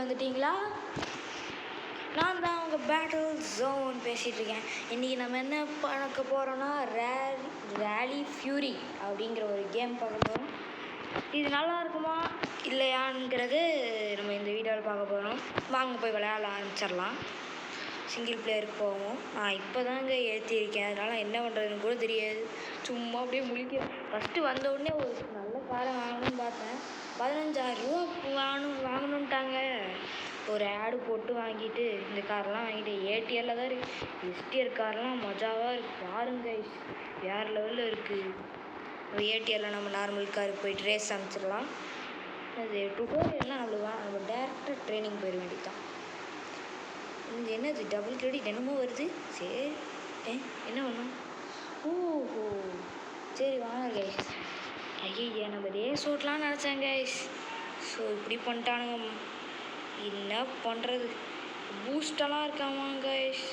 வந்துட்டீங்களா? நான் தான் உங்கள் பேட்டில் ஜோன் பேசிகிட்டு இருக்கேன். இன்றைக்கி நம்ம என்ன பார்க்க போகிறோன்னா ரேலி ஃபியூரி அப்படிங்கிற ஒரு கேம் பார்க்க போகிறோம். இது நல்லா இருக்குமா இல்லையாங்கிறது நம்ம இந்த வீடியோவில் பார்க்க போகிறோம். வாங்க போய் விளையாட ஆரம்பிச்சிடலாம். சிங்கிள் பிளேயருக்கு போவோம். நான் இப்போ தாங்க ஏற்றிருக்கேன், அதனால் என்ன பண்ணுறதுன்னு கூட தெரியாது. சும்மா அப்படியே முழிக்கிறேன். ஃபஸ்ட்டு வந்த உடனே ஒரு நல்ல காரை வாங்கணும்னு பார்த்தேன். 15,000 ரூபா வாங்கணுன்ட்டாங்க. ஒரு ஆடு போட்டு வாங்கிட்டு இந்த காரெலாம் வாங்கிட்டு ஏடிஎல்ல தான் இருக்குது. எஸ்டிஆர் கார்லாம் மஜாவாக இருக்குது பாருங்க, வேறு லெவலில் இருக்குது. ஏடிஎல்ல நம்ம நார்மல் காருக்கு போயிட்டு ரேஸ் அமைச்சிடலாம். அது டுட்டோரியல்லாம் நம்ம டேரெக்டாக ட்ரைனிங் போயிட வேண்டியது. இது என்னது டபுள் கிரெடிட் என்னமோ வருது. சரி என்ன பண்ணும்? ஓஹோ சரி வாங்க கைஸ். ஐயா நம்ம ரேஸ் ஓட்டலான்னு நினச்சேன் கைஸ். ஸோ இப்படி பண்ணிட்டானுங்க. என்ன பண்ணுறது? பூஸ்டெல்லாம் இருக்காமா கைஸ்.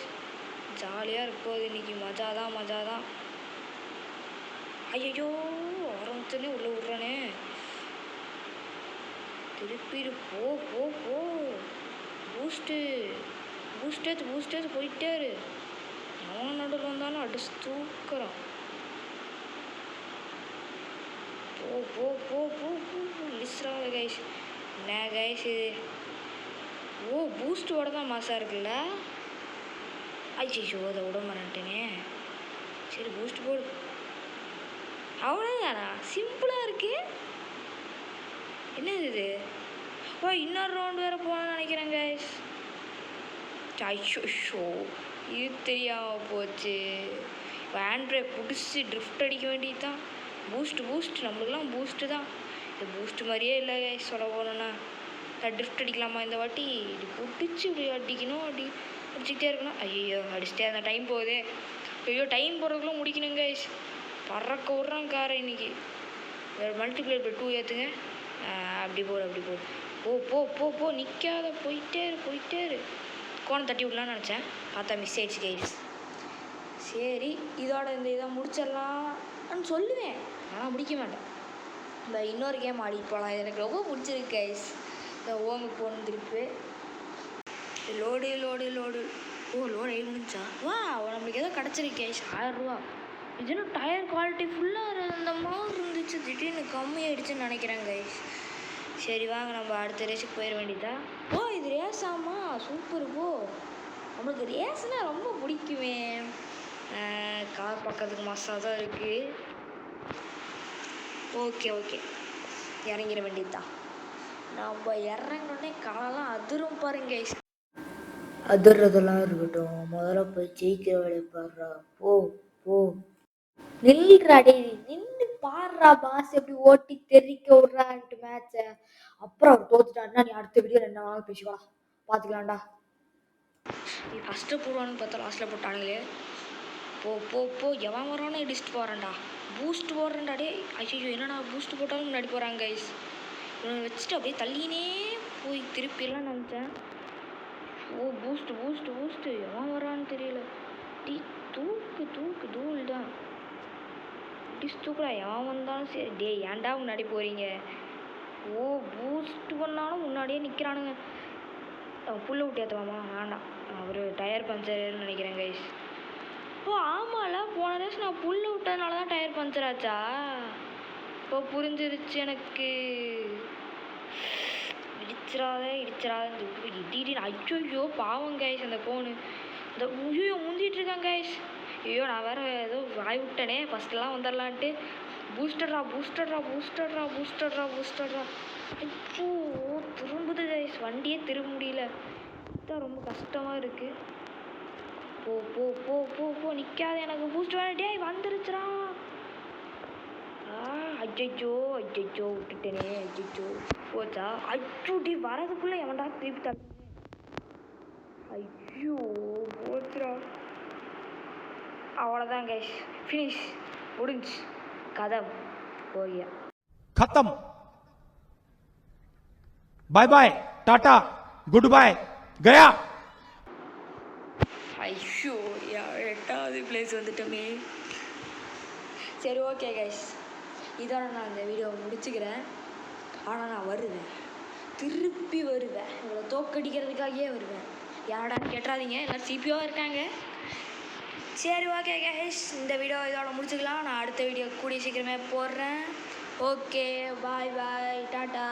ஜாலியாக இருப்போது இன்றைக்கி. மஜா தான். ஐயோ ஆரம்பிச்சோன்னே உள்ளே விட்றானே. திருப்பி போ பூஸ்டேத்து போயிட்டே இரு. அவன் நடுவில் வந்தாலும் அடிச்சு தூக்குறான். போ லிஸ்ராக கைஸ். என்ன கைஸ் இது? ஓ பூஸ்டோட தான் மாசாக இருக்குல்ல. ஐயோ அதை விட மாட்டேனே. சரி பூஸ்ட் போடு. அவ்வளோதானா? சிம்பிளாக இருக்கு. என்னது இது? ஓ இன்னொரு ரவுண்டு வேறு போகணும்னு நினைக்கிறேன் கைஸ். ஐயோ இது தெரியாமல் போச்சு. இப்போ ஆண்ட்ராய்ட் பிடிச்சி ட்ரிஃப்ட் அடிக்க வேண்டியது தான். பூஸ்ட் நம்மளுக்கெல்லாம் பூஸ்ட்டு தான். இது பூஸ்ட் மாதிரியே இல்லை கைஸ். சொல்ல போனோன்னா ட்ரிஃப்ட் அடிக்கலாமா இந்த வாட்டி? இது பிடிச்சி இப்படி அடிச்சுக்கிட்டே இருக்கணும். ஐயோ அடிச்சுட்டே அந்த டைம் போகுதே. ஐயோ டைம் போடுறதுக்குள்ள முடிக்கணும் கைஸ். பறக்க விட்றான் காரை இன்னைக்கு. மல்டிப்ளேயர் 2 ஏற்றுங்க. அப்படி போடு. போ நிற்காத. போயிட்டே இரு. கோணம் தட்டி விடலான்னு நினச்சேன், பார்த்தா மிஸ் ஆயிடுச்சு கைஸ். சரி இதோட இதை முடிச்சிடலாம்னு சொல்லுவேன், ஆனால் முடிக்க மாட்டேன். இந்த இன்னொரு கேம் ஆடிட்டு போகலாம். எனக்கு ரொம்ப பிடிச்சிருக்கு கைஸ். இந்த ஓங்கு போகணும் திருப்பி. லோடு லோடு ஆகி முடிஞ்சா. வா நம்மளுக்கு ஏதோ கிடச்சிருக்கு கைஸ். 1000 ரூபா. இதுன்னு டயர் குவாலிட்டி ஃபுல்லாக இருந்த மாதிரி இருந்துச்சு. திடீர்னு கம்மியாயிடுச்சுன்னு நினைக்கிறேன் கைஸ். சரி வாங்க நம்ம அடுத்த ரேஸுக்கு போயிட வேண்டியதா. ஓ இது ரேஸாமா? சூப்பர். போ நம்மளுக்கு ரேஸ்னால் ரொம்ப பிடிக்குமே. கார் பக்கத்துக்கு மசாக தான் இருக்குது. ஓகே இறங்கிட வேண்டியதுதான். நம்ம இறங்கினோடனே காலெல்லாம் அதிரும் பாருங்க கைஸ். அதிர்றதெல்லாம் இருக்கட்டும், முதல்ல போய் ஜெயிக்கிற வேலையை பாடுறா. போ நில்றாடே, நின்று பாடுறா. பாஸ் எப்படி ஓட்டி தெரிவிக்க விட்றான்ட்டு மேட்சை. அப்புறம் அவர் தோத்துட்டாருன்னா நீ அடுத்த வீடியோ 2 நாள் பேசுவா, பார்த்துக்கலாம்டா. நீ ஃபஸ்ட்டு போடுவான்னு பார்த்தா லாஸ்ட்டில் போட்டானுங்களே. போ எவன் வரானோ இடிச்சுட்டு போகிறேன்டா. பூஸ்ட் போடுறேன்டா டே. ஐயோ என்னடா பூஸ்ட் போட்டாலும் முன்னாடி போகிறாங்க கைஸ். இவனை வச்சுட்டு அப்படியே தள்ளினே போய் திருப்பிலாம் நினச்சேன். ஓ பூஸ்ட் எவன் வரான்னு தெரியல. டீ தூக்கு தூள் தான். டிஸ் தூக்குறா. எவன் வந்தாலும் சரி. டே ஏன்டா முன்னாடி போகிறீங்க? ஓ பூஸ்ட் பண்ணாலும் முன்னாடியே நிற்கிறானுங்க. புல்லை விட்டு ஏற்றுவாமா? வேண்டாம், அவர் டயர் பஞ்சர்னு நினைக்கிறேன் கைஸ். ஓ ஆமாம்ல, போன ரேஸ் நான் புல்லை விட்டதுனால தான் டயர் பஞ்சர் ஆச்சா? இப்போ புரிஞ்சிருச்சு எனக்கு. இடிச்சிடாத ஐயோ பாவம் கைஸ். அந்த கோனு இந்த முந்திட்டு இருக்கான் கைஸ். ஐயோ நான் வேறு ஏதோ வாய் விட்டனே. ஃபஸ்ட்டெல்லாம் வந்துடலான்ட்டு பூஸ்டர்ரா. ஐயோ திரும்புது கைஸ். வண்டியே திரும்ப முடியல. இதுதான் ரொம்ப கஷ்டமாக இருக்குது. போ நிற்காத. எனக்கு பூஸ்ட் வேணும். டே வந்துருச்சுரா. ஐயோ விட்டுட்டேனே. போச்சா? டி வரதுக்குள்ளே எவன்டா திருப்பி தர. ஐயோ போச்சுரா. அவ்வளோதான் கைஸ், ஃபினிஷ் முடிஞ்சு. கதம் போயா खत्म. बाय टाटा गुड बाय गया. ஐயோ 8வது பிளேஸ் வந்துட்டோமே. சரி ஓகே கைஸ், இதோட நான் இந்த வீடியோவை முடிச்சுக்கிறேன். ஆனால் நான் வருவேன். திருப்பி வருவேன். இவங்களை தோக்கடிக்கிறதுக்காகவே வருவேன். யாரான்னு கேட்டுறாதீங்க, எல்லோரும் சிபிஓவாக இருக்காங்க. சரி ஓகே கைஸ், இந்த வீடியோ இதோட முடிச்சுக்கலாம். நான் அடுத்த வீடியோ கூடிய சீக்கிரமே போடுறேன். ஓகே பாய் பாய் டாட்டா.